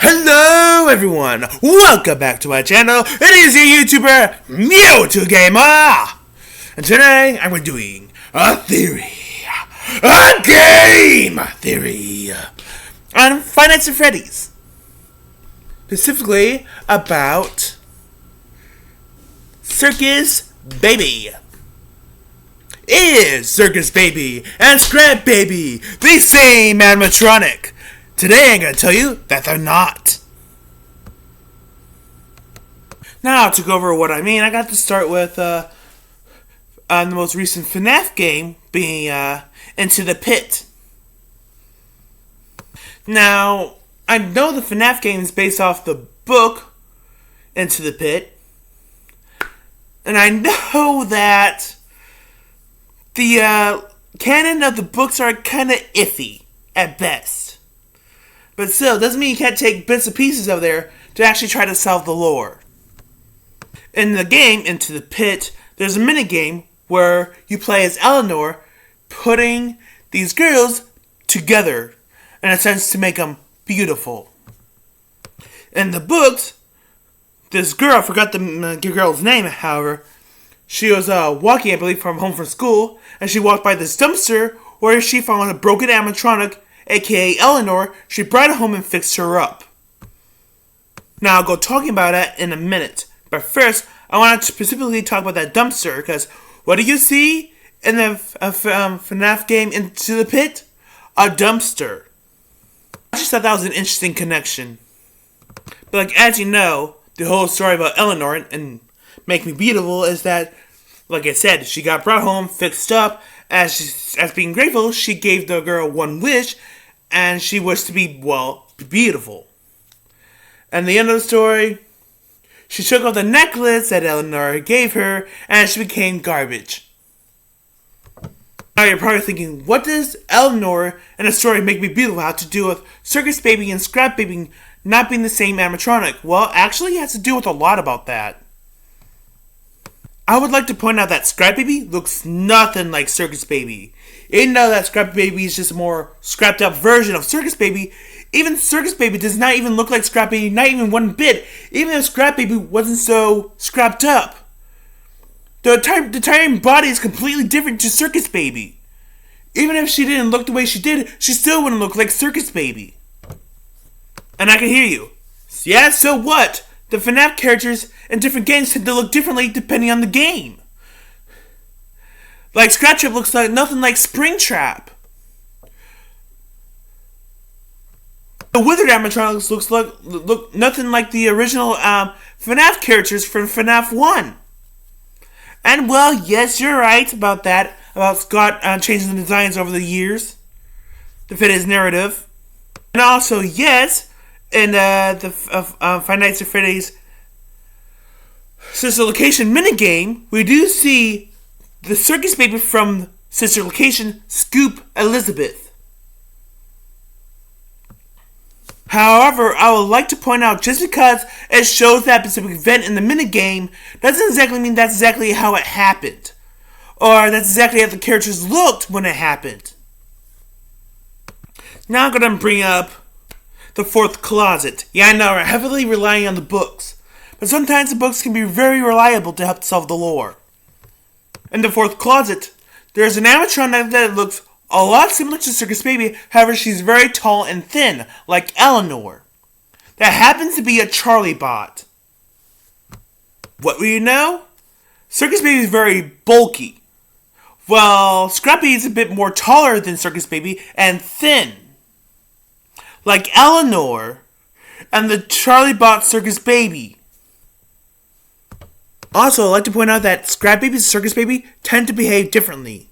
Hello everyone, welcome back to my channel. It is your YouTuber, Mewtwo and today I'm doing a game theory on Five Nights at Freddy's. Specifically about Circus Baby. Is Circus Baby and Scrap Baby the same animatronic? Today I'm going to tell you that they're not. Now to go over what I mean, I got to start with the most recent FNAF game being Into the Pit. Now, I know the FNAF game is based off the book Into the Pit, and I know that the canon of the books are kind of iffy at best. But still, doesn't mean you can't take bits and pieces of there to actually try to solve the lore. In the game, Into the Pit, there's a minigame where you play as Eleanor, putting these girls together, in a sense to make them beautiful. In the books, this girl, I forgot the girl's name, however, she was walking, I believe, from home from school, and she walked by this dumpster where she found a broken animatronic, aka Eleanor. She brought it home and fixed her up. Now I'll go talking about that in a minute. But first, I want to specifically talk about that dumpster, because what do you see in the FNAF game Into the Pit? A dumpster. I just thought that was an interesting connection. But like, as you know, the whole story about Eleanor and Make Me Beautiful is that, like I said, she got brought home, fixed up. As being grateful, she gave the girl one wish, and she wished to be, well, beautiful. And the end of the story, she took off the necklace that Eleanor gave her, and she became garbage. Now you're probably thinking, what does Eleanor and the story Make Me Beautiful have to do with Circus Baby and Scrap Baby not being the same animatronic? Well, actually, it has to do with a lot about that. I would like to point out that Scrap Baby looks nothing like Circus Baby. Even though that Scrap Baby is just a more scrapped up version of Circus Baby, even Circus Baby does not even look like Scrap Baby, not even one bit, even if Scrap Baby wasn't so scrapped up. The entire body is completely different to Circus Baby. Even if she didn't look the way she did, she still wouldn't look like Circus Baby. And I can hear you. Yeah, so what? The FNAF characters in different games tend to look differently depending on the game. Like Scratchup looks like nothing like Springtrap. The Withered animatronics look nothing like the original FNAF characters from FNAF 1. And well, yes, you're right about that, about Scott changing the designs over the years to fit his narrative. And also, yes, in the Five Nights at Freddy's Sister Location minigame, we do see the Circus Baby from Sister Location scoop Elizabeth. However, I would like to point out, just because it shows that specific event in the minigame doesn't exactly mean that's exactly how it happened, or that's exactly how the characters looked when it happened. Now I'm going to bring up the fourth closet. Yeah, I know, we're heavily relying on the books, but sometimes the books can be very reliable to help solve the lore. In the fourth closet, there's an animatronic that looks a lot similar to Circus Baby, however she's very tall and thin, like Eleanor. That happens to be a Charlie bot. What do you know? Circus Baby is very bulky. Well, Scrappy is a bit more taller than Circus Baby and thin, like Eleanor and the Charlie bot Circus Baby. Also, I'd like to point out that Scrap Baby and Circus Baby tend to behave differently.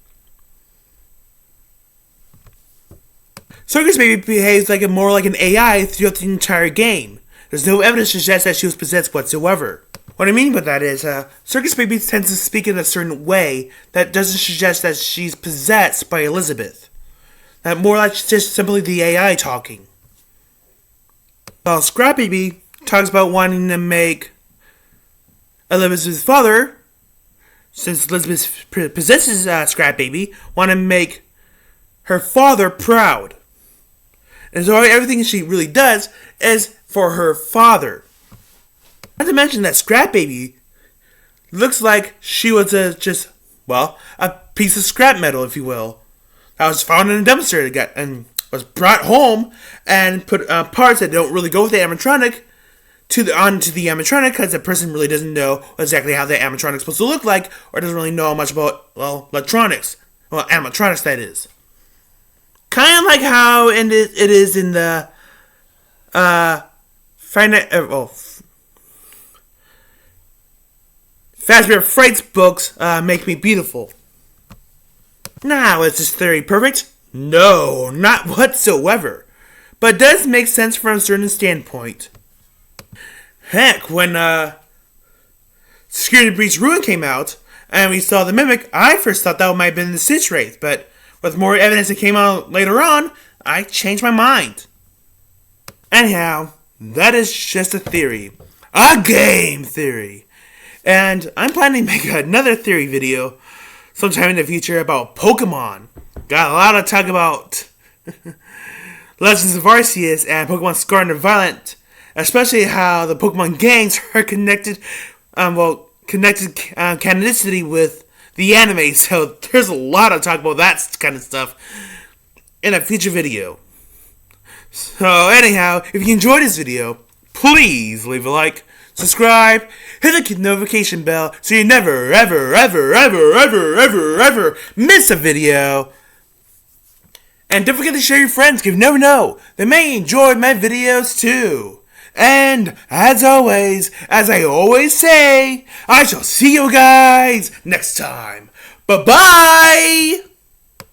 Circus Baby behaves more like an AI throughout the entire game. There's no evidence to suggest that she was possessed whatsoever. What I mean by that is, Circus Baby tends to speak in a certain way that doesn't suggest that she's possessed by Elizabeth. That more like just simply the AI talking. While Scrap Baby talks about wanting to make Elizabeth's father, since Elizabeth possesses Scrap Baby, want to make her father proud. And so everything she really does is for her father. Not to mention that Scrap Baby looks like she was a piece of scrap metal, if you will, that was found in a dumpster and was brought home and put parts that don't really go with the animatronic onto the animatronic because the person really doesn't know exactly how the animatronic is supposed to look like or doesn't really know much about, electronics. Well, animatronics, that is. Kind of like how it is in the Fazbear Fright's books, Make Me Beautiful. Now, is this theory perfect? No, not whatsoever. But it does make sense from a certain standpoint. Heck, when Security Breach Ruin came out, and we saw the Mimic, I first thought that might have been the Stitch Wraith, but with more evidence that came out later on, I changed my mind. Anyhow, that is just a theory. A game theory. And I'm planning to make another theory video sometime in the future about Pokemon. Got a lot of talk about Legends of Arceus and Pokemon Scarlet and Violet, especially how the Pokemon gangs are connected canonicity with the anime. So there's a lot of talk about that kind of stuff in a future video. So anyhow, if you enjoyed this video, please leave a like, subscribe, hit the notification bell so you never, ever, ever, ever, ever, ever, ever miss a video. And don't forget to share your friends, because you never know, they may enjoy my videos too. And, as always, as I always say, I shall see you guys next time. Bye-bye!